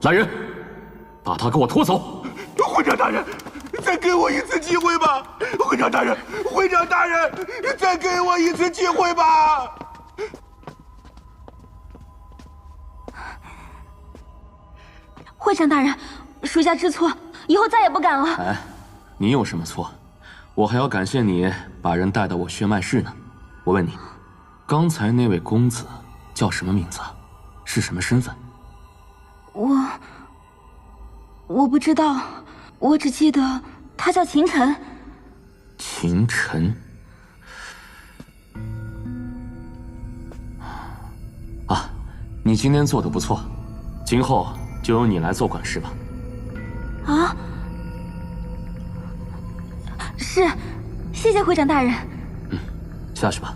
来人，把他给我拖走！会长大人，再给我一次机会吧！会长大人，会长大人，再给我一次机会吧！会长大人，属下知错，以后再也不敢了。哎，你有什么错？我还要感谢你把人带到我血脉室呢。我问你，刚才那位公子叫什么名字？是什么身份？我不知道，我只记得他叫秦晨。秦晨。啊，你今天做得不错，今后就由你来做管事吧。啊，是，谢谢会长大人。下去吧。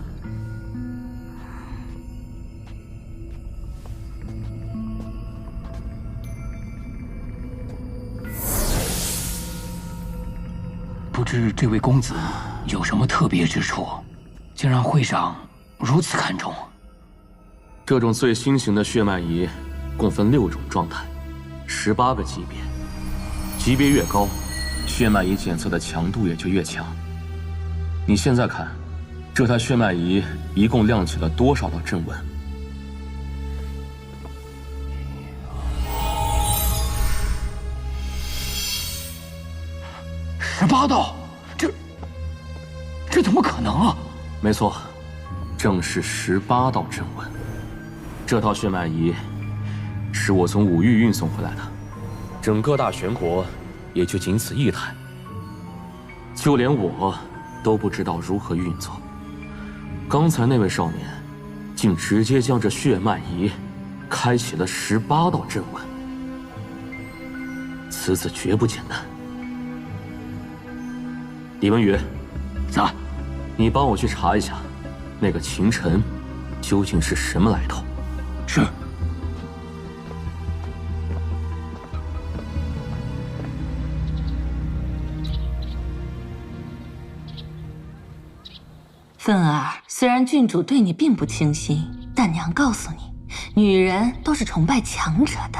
不知这位公子有什么特别之处，竟让会长如此看重？这种最新型的血脉仪，共分6种状态，18个级别，级别越高，血脉仪检测的强度也就越强。你现在看，这台血脉仪一共亮起了多少道阵纹？18道，这怎么可能啊？没错，正是18道阵纹。这套血脉仪是我从五域运送回来的，整个大玄国也就仅此一台，就连我都不知道如何运作。刚才那位少年，竟直接将这血脉仪开启了18道阵纹，此子绝不简单。李文宇，在，你帮我去查一下，那个秦晨究竟是什么来头？是。芬儿，虽然郡主对你并不倾心，但娘告诉你，女人都是崇拜强者的。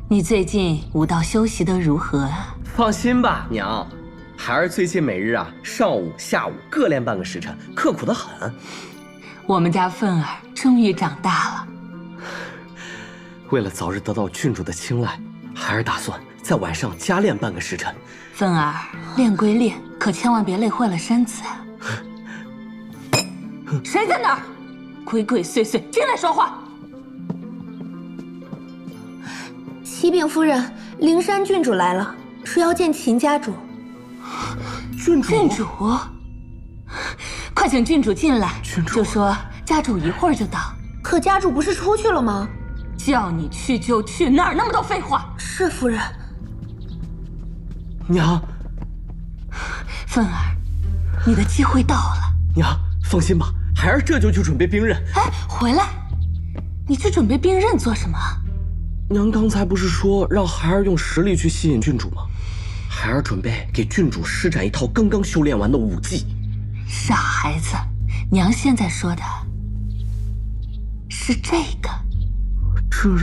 你最近武道修习得如何啊？放心吧，娘。孩儿最近每日上午、下午各练半个时辰，刻苦得很。我们家芬儿终于长大了。为了早日得到郡主的青睐，孩儿打算在晚上加练半个时辰。芬儿，练归练，可千万别累坏了身子啊！谁在那儿？鬼鬼祟祟，进来说话！启禀夫人，灵山郡主来了，说要见秦家主。郡主，快请郡主进来。就说家主一会儿就到。可家主不是出去了吗？叫你去就去，哪儿那么多废话？是夫人。娘，芬儿，你的机会到了。娘，放心吧，孩儿这就去准备兵刃。哎，回来！你去准备兵刃做什么？娘刚才不是说让孩儿用实力去吸引郡主吗？孩儿准备给郡主施展一套刚刚修炼完的武技。傻孩子，娘现在说的是这个。这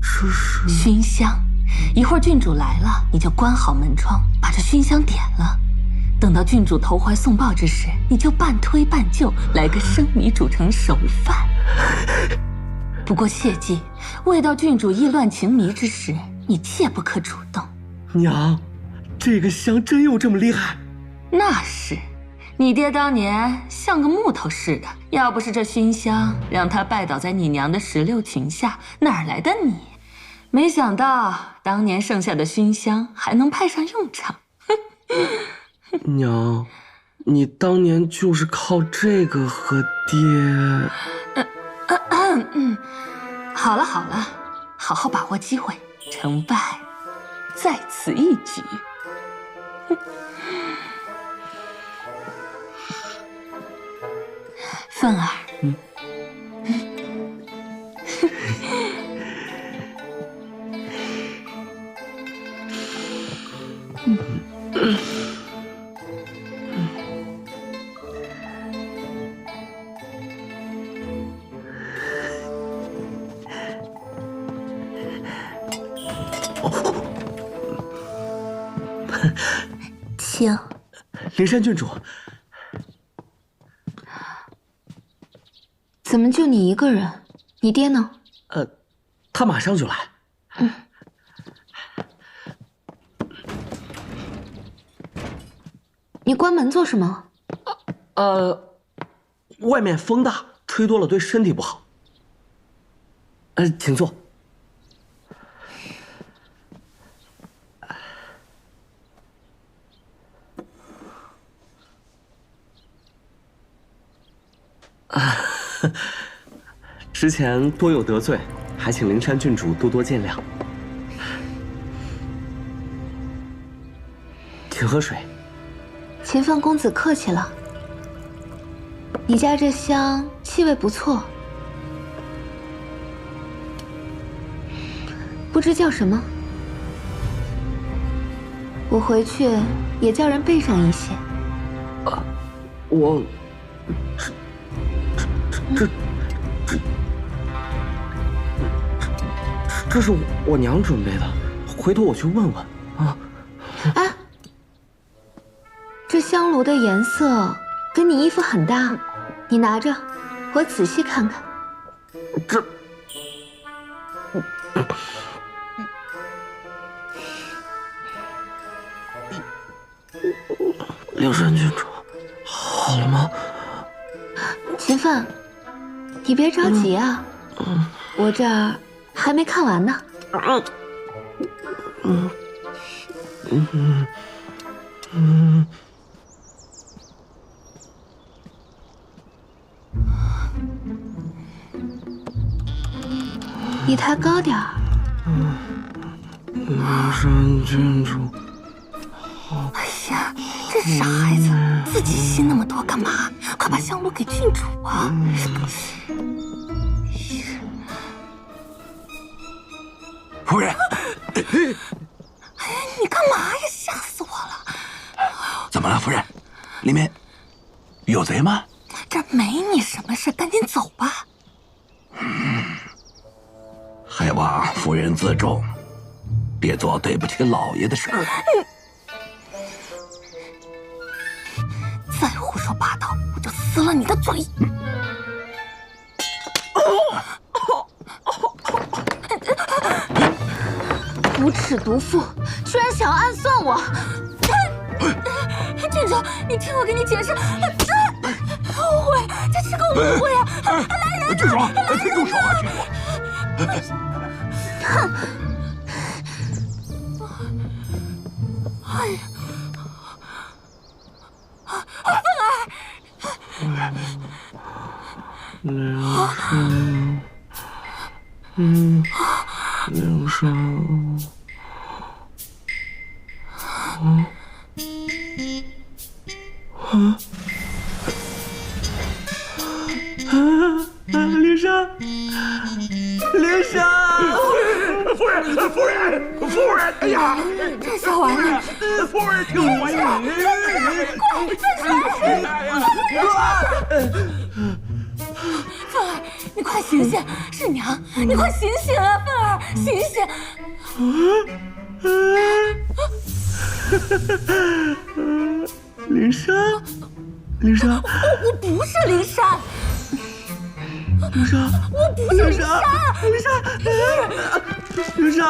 是熏香。一会儿郡主来了，你就关好门窗，把这熏香点了。等到郡主投怀送抱之时，你就半推半就，来个生米煮成熟饭。不过切记，未到郡主意乱情迷之时，你切不可主动。娘，这个香真有这么厉害？那是，你爹当年像个木头似的，要不是这熏香让他拜倒在你娘的石榴裙下，哪来的你？没想到当年剩下的熏香还能派上用场。娘，你当年就是靠这个和爹……好了好了，好好把握机会，成败在此一举。芬儿，请。灵山郡主，怎么就你一个人？你爹呢？他马上就来。你关门做什么？外面风大，吹多了对身体不好。请坐。之前多有得罪，还请灵山郡主多多见谅。请喝水。秦放公子客气了。你家这香气味不错，不知叫什么？我回去也叫人备上一些。我，这是我娘准备的，回头我去问问啊。哎，这香炉的颜色跟你衣服很搭，你拿着，我仔细看看。这，灵山郡主，好了吗？秦范，你别着急啊，我这儿还没看完呢。你抬高点儿。灵山郡主，哎呀，这傻孩子，自己吸那么多干嘛？快把香炉给郡主啊！夫人，哎，你干嘛呀？吓死我了！怎么了，夫人？里面有贼吗？这没你什么事，赶紧走吧。还望夫人自重，别做对不起老爷的事儿。再胡说八道，我就撕了你的嘴！无耻毒妇，居然想要暗算我！郡主，你听我给你解释，误会，这是个误会啊！来人！郡主，请住手啊，郡主！哎呀，灵山，灵山，灵山，夫人，哎呀，这小玩意儿，夫人听我呀！凤儿，你快醒醒，是娘，你快醒醒啊，凤儿，醒醒！灵山，灵山，我不是灵山，灵山，我不是灵山，灵山，灵山，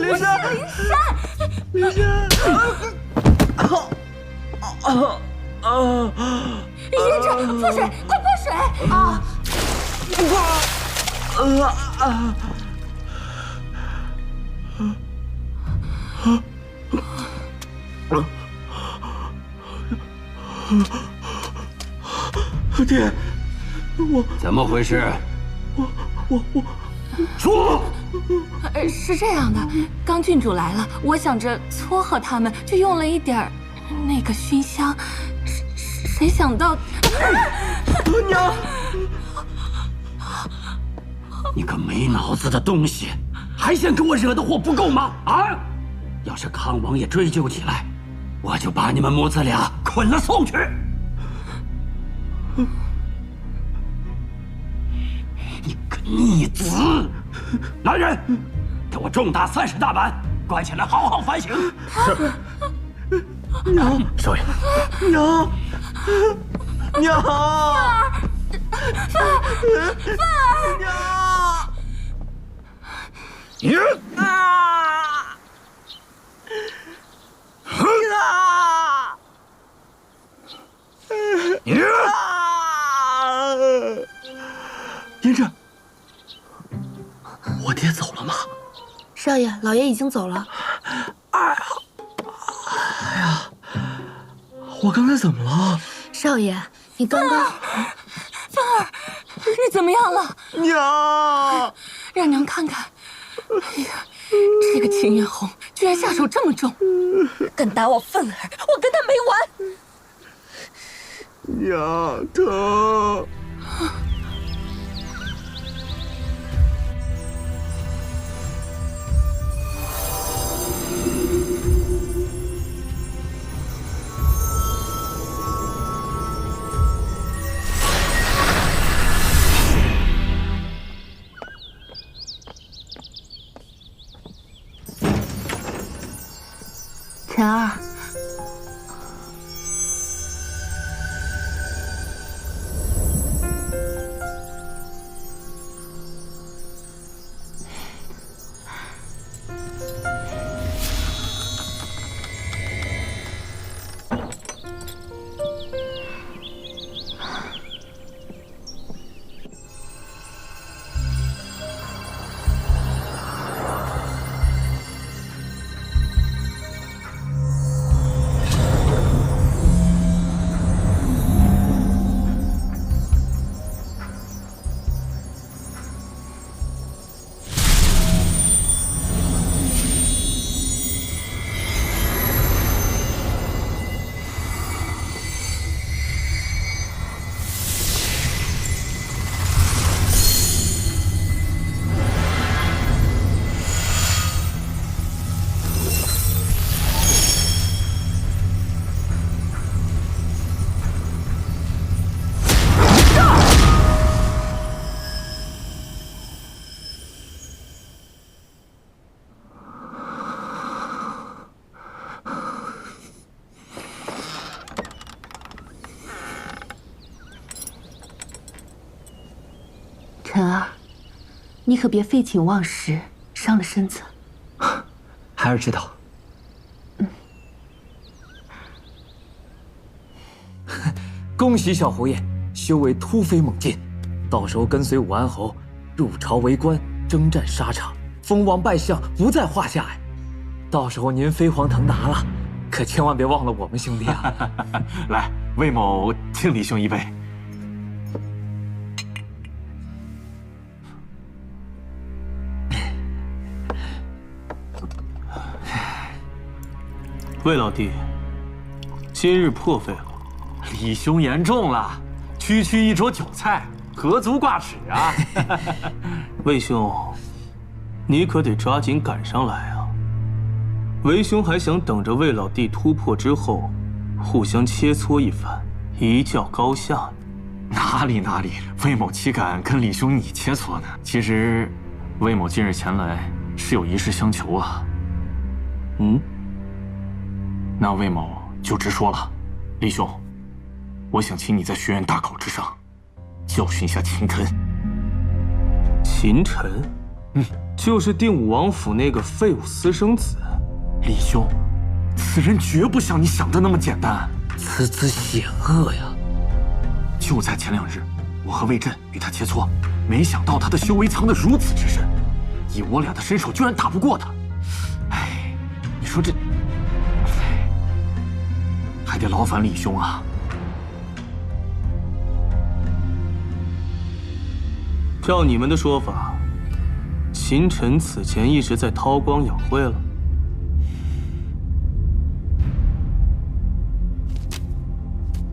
灵山，灵山，爷这破水，快破水啊！爹，我怎么回事？我说。是这样的，刚郡主来了，我想着撮合他们，就用了一点儿那个熏香，谁想到，娘，你个没脑子的东西，还嫌给我惹的祸不够吗？啊！要是康王爷追究起来，我就把你们母子俩捆了送去。你个逆子！来人，给我重打30大板，关起来好好反省。是。娘，少爷，娘，娘，你胭脂，我爹走了吗？少爷，老爷已经走了。哎呀，我刚才怎么了？少爷，你刚刚……芬儿，你怎么样了？娘，让娘看看。哎呀，这个秦元红居然下手这么重，敢打我芬儿，我跟他没完！娘，疼。晨儿，晨儿，你可别废寝忘食，伤了身子。孩儿知道。恭喜小侯爷，修为突飞猛进，到时候跟随武安侯入朝为官，征战沙场，封王拜相不在话下哎。到时候您飞黄腾达了，可千万别忘了我们兄弟啊！来，魏某敬李兄一杯。魏老弟，今日破费了。李兄言重了，区区一桌酒菜，何足挂齿啊！魏兄，你可得抓紧赶上来啊！为兄还想等着魏老弟突破之后，互相切磋一番，一较高下呢。哪里，魏某岂敢跟李兄你切磋呢？其实，魏某今日前来是有一事相求啊。那魏某就直说了，李兄，我想请你在学院大考之上，教训一下秦晨。秦晨，就是定武王府那个废物私生子。李兄，此人绝不像你想的那么简单，此子险恶呀！就在前2日，我和魏震与他切磋，没想到他的修为藏得如此之深，以我俩的身手，居然打不过他。哎，你说这，还得劳烦李兄啊。照你们的说法，秦晨此前一直在韬光养晦了。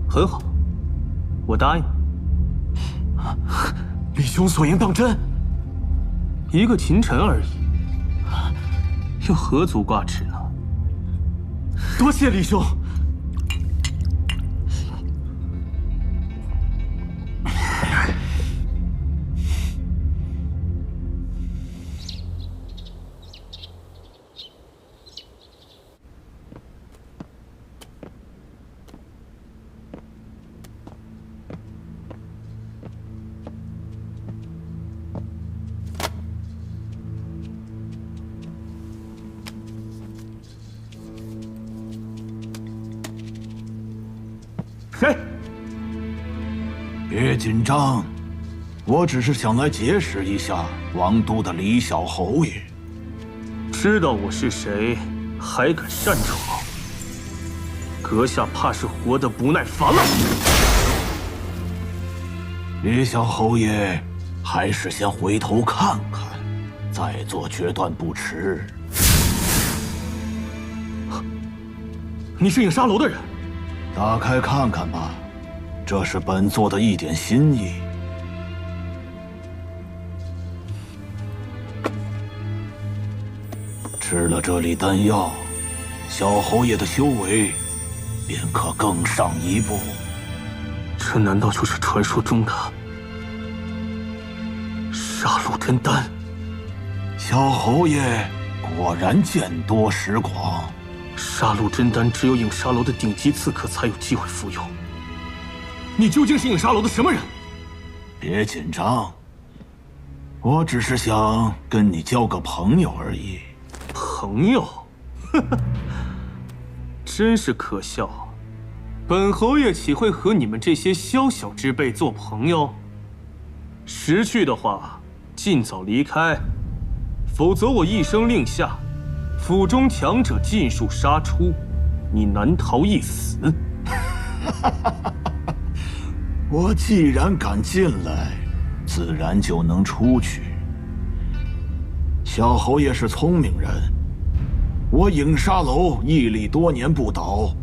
很好，我答应。李兄所言当真？一个秦晨而已，又何足挂齿呢？多谢李兄。谁？别紧张，我只是想来结识一下王都的李小侯爷。知道我是谁，还敢擅闯？阁下怕是活得不耐烦了。李小侯爷，还是先回头看看，再做决断不迟。你是影沙楼的人？打开看看吧，这是本座的一点心意。吃了这粒丹药，小侯爷的修为便可更上一步。这难道就是传说中的杀戮真丹？小侯爷果然见多识广。杀戮真丹只有影沙楼的顶级刺客才有机会服用。你究竟是影沙楼的什么人？别紧张，我只是想跟你交个朋友而已。朋友？呵呵，真是可笑。本侯爷岂会和你们这些宵小之辈做朋友？识趣的话，尽早离开，否则我一声令下，府中强者尽数杀出，你难逃一死。我既然敢进来，自然就能出去。小侯爷是聪明人，我影沙楼屹立多年不倒，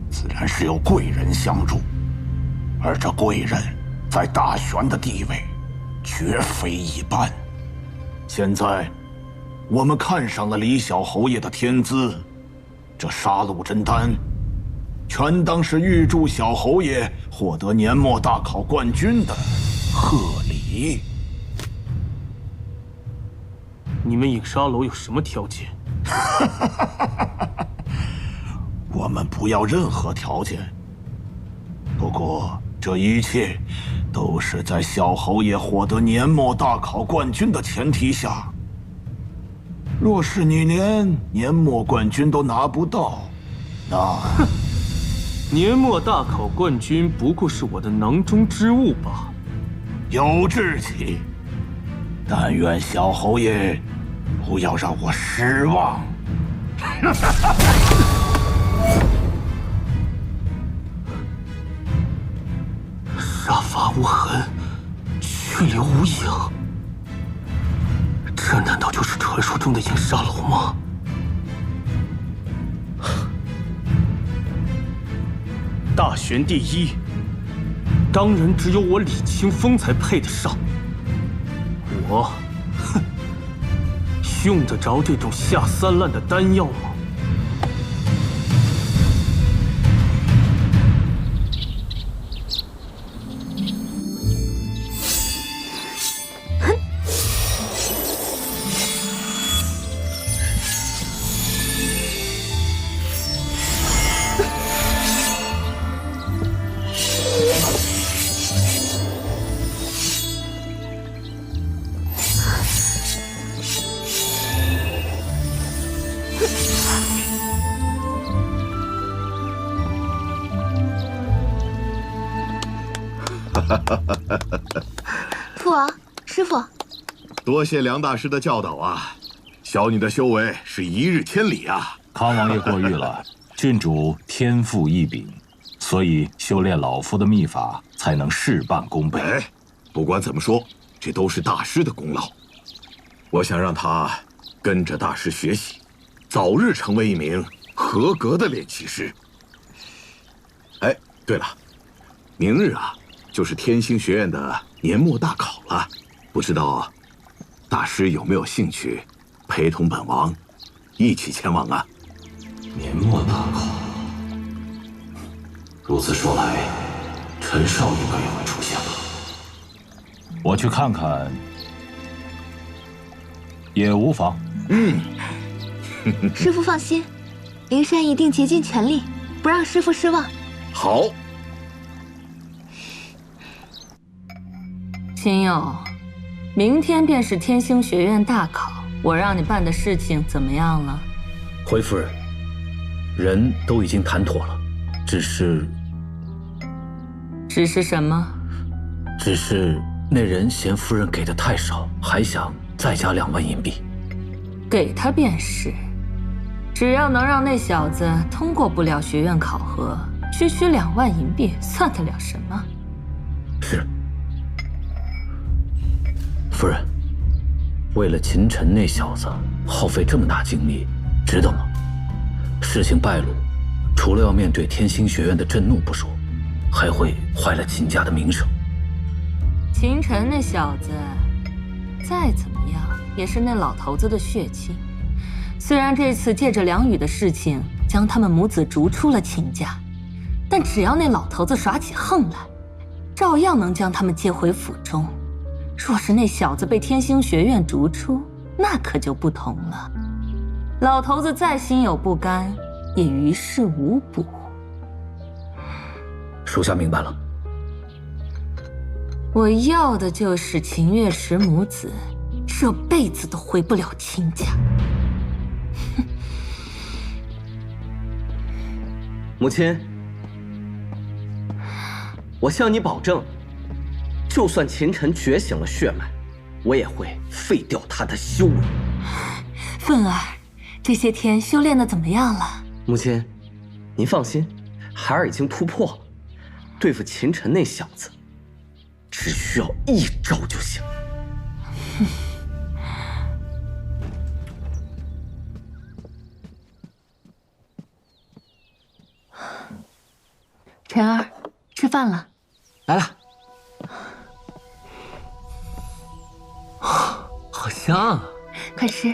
自然是有贵人相助，而这贵人在大玄的地位绝非一般。现在我们看上了李小侯爷的天资，这杀戮真丹全当是预祝小侯爷获得年末大考冠军的贺礼。你们影沙楼有什么条件？我们不要任何条件，不过这一切都是在小侯爷获得年末大考冠军的前提下。若是你连年末冠军都拿不到，那年末大考冠军不过是我的囊中之物罢了。有志气，但愿小侯爷不要让我失望。杀伐无痕，去留无影，这难道就是传说中的影沙楼吗？大玄第一，当然只有我李清风才配得上。我，哼，用得着这种下三滥的丹药吗？父王，师傅，多谢梁大师的教导啊！小女的修为是一日千里啊！康王爷过誉了，郡主天赋异禀，所以修炼老夫的秘法才能事半功倍。哎，不管怎么说，这都是大师的功劳。我想让他跟着大师学习，早日成为一名合格的炼气师。哎，对了，明日啊，就是天星学院的年末大考了，不知道大师有没有兴趣陪同本王一起前往啊？年末大考，如此说来，陈少应该也会出现吧？我去看看也无妨。师傅放心，灵山一定竭尽全力，不让师傅失望。好。秦佑，明天便是天星学院大考，我让你办的事情怎么样了？回夫人，人都已经谈妥了，只是只是什么？只是那人嫌夫人给的太少，还想再加2万银币。给他便是，只要能让那小子通过不了学院考核，区区2万银币算得了什么？是。夫人，为了秦晨那小子耗费这么大精力，值得吗？事情败露，除了要面对天星学院的震怒不说，还会坏了秦家的名声。秦晨那小子，再怎么样也是那老头子的血亲。虽然这次借着梁宇的事情将他们母子逐出了秦家，但只要那老头子耍起横来，照样能将他们接回府中。若是那小子被天星学院逐出，那可就不同了。老头子再心有不甘，也于事无补。属下明白了。我要的就是秦月池母子这辈子都回不了秦家。母亲，我向你保证，就算秦晨觉醒了血脉，我也会废掉他的修为。凤儿，这些天修炼的怎么样了？母亲，您放心，孩儿已经突破了，对付秦晨那小子，只需要1招就行。晨儿，吃饭了。来了。好香啊！快吃。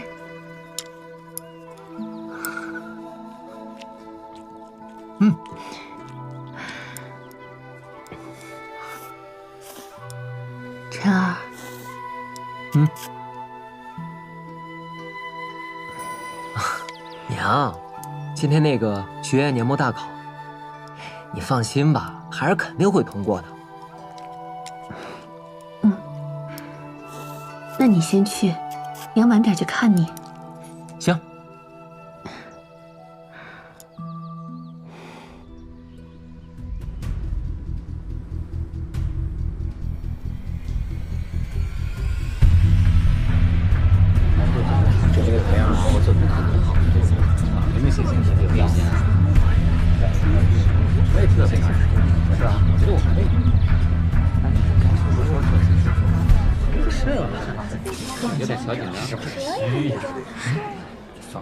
晨儿。娘，今天那个学院年末大考，你放心吧，孩儿肯定会通过的。那你先去，娘晚点去看你。行。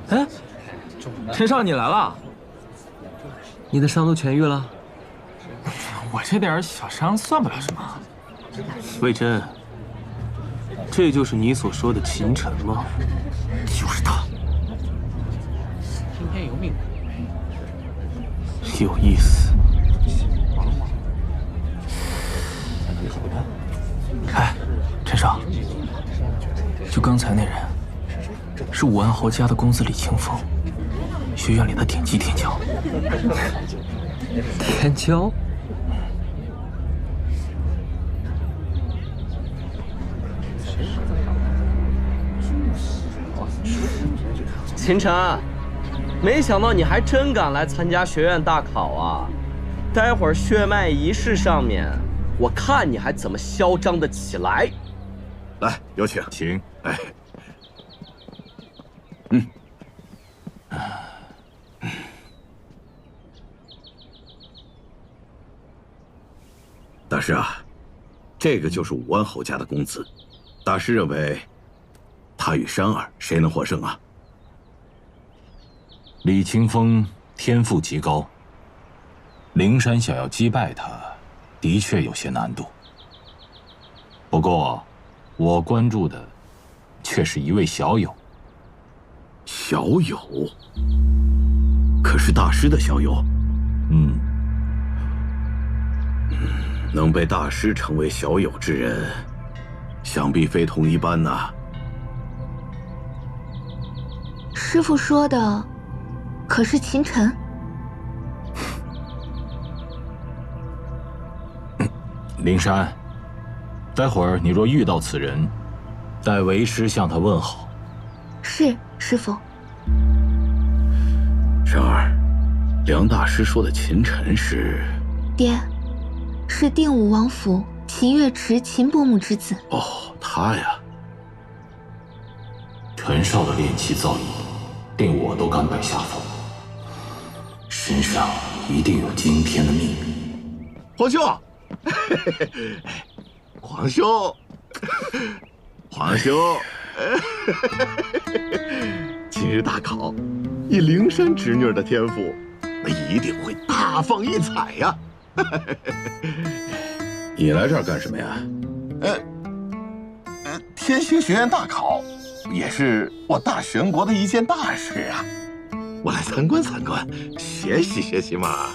哎，陈少，你来了。你的伤都痊愈了？我这点小伤算不了什么。魏真，这就是你所说的秦晨吗？就是他。听天由命。有意思。哎，陈少，就刚才那人，是武安侯家的公子李清风，学院里的顶级天骄。天骄？秦晨，没想到你还真敢来参加学院大考啊！待会儿血脉仪式上面，我看你还怎么嚣张得起来。来，有请。请。哎。大师啊，这个就是武安侯家的公子。大师认为，他与山儿谁能获胜啊？李清风天赋极高，灵山想要击败他，的确有些难度。不过，我关注的却是一位小友。小友？可是大师的小友？能被大师称为小友之人，想必非同一般呐。师父说的，可是秦晨？灵山，待会儿你若遇到此人，待为师向他问好。是，师父。山儿，梁大师说的秦晨是？爹，是定武王府秦月池秦伯母之子。哦，他呀。陈少的炼气造诣，令我都甘拜下风。身上一定有惊天的秘密。皇兄，皇兄，皇兄，今日大考，以灵山侄女的天赋，那一定会大放异彩呀！你来这儿干什么呀？天星学院大考，也是我大玄国的一件大事啊！我来参观参观，学习学习嘛。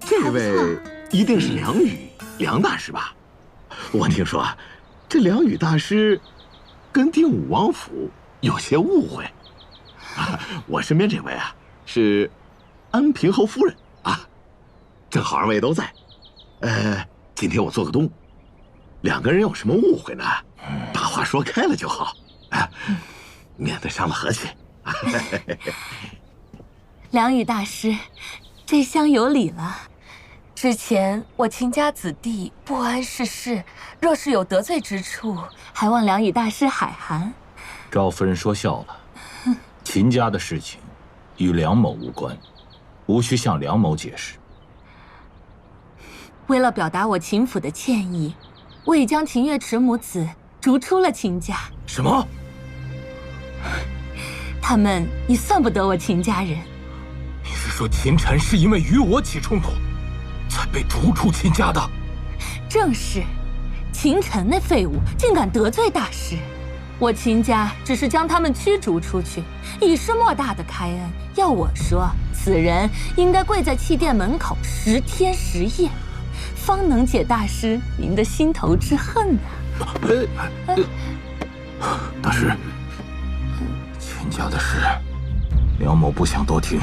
这位一定是梁宇，梁大师吧？我听说这梁宇大师跟定武王府有些误会。我身边这位啊是安平侯夫人啊，正好二位都在。今天我做个东，两个人有什么误会呢？把话说开了就好，免得伤了和气。梁宇大师，这厢有礼了。之前我秦家子弟不谙世事，若是有得罪之处，还望梁宇大师海涵。赵夫人说笑了，秦家的事情与梁某无关，无需向梁某解释。为了表达我秦府的歉意，我已将秦月池母子逐出了秦家。什么？他们已算不得我秦家人。你是说秦晨是因为与我起冲突，才被逐出秦家的？正是，秦晨那废物竟敢得罪大师，我秦家只是将他们驱逐出去，已是莫大的开恩。要我说，此人应该跪在气殿门口10天10夜，方能解大师您的心头之恨啊！大师，秦家的事，梁某不想多听，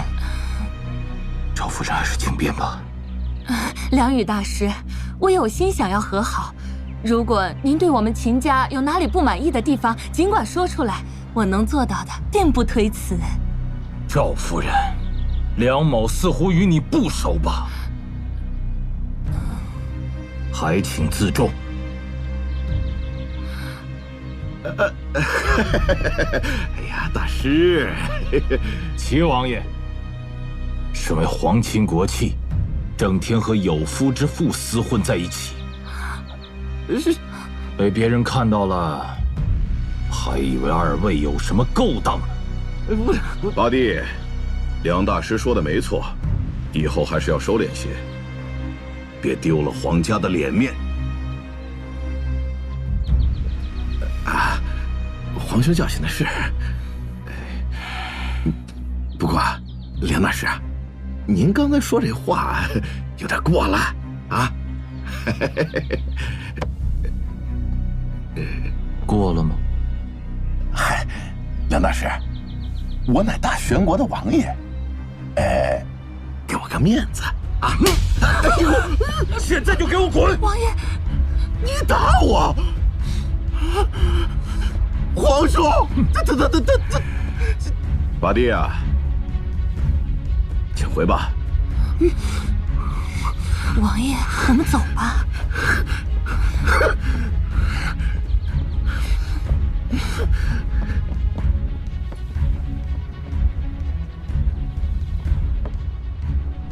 赵夫人还是请便吧。梁宇大师，我有心想要和好，如果您对我们秦家有哪里不满意的地方，尽管说出来，我能做到的定不推辞。赵夫人，梁某似乎与你不熟吧？还请自重。哎呀，大师，齐王爷，身为皇亲国戚，整天和有夫之妇厮混在一起，被别人看到了，还以为二位有什么勾当呢。八弟，梁大师说的没错，以后还是要收敛些，别丢了皇家的脸面。皇兄教训的是，不过梁大师啊，您刚才说这话有点过了啊。过了吗？嗨，梁大师，我乃大玄国的王爷，给我个面子啊！现在就给我滚！王爷，你打我！皇兄，这，八弟啊，请回吧。王爷，我们走吧。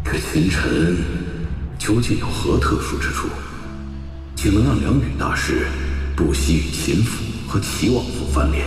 这秦晨究竟有何特殊之处，竟能让梁宇大师不惜与秦府和齐王府翻脸？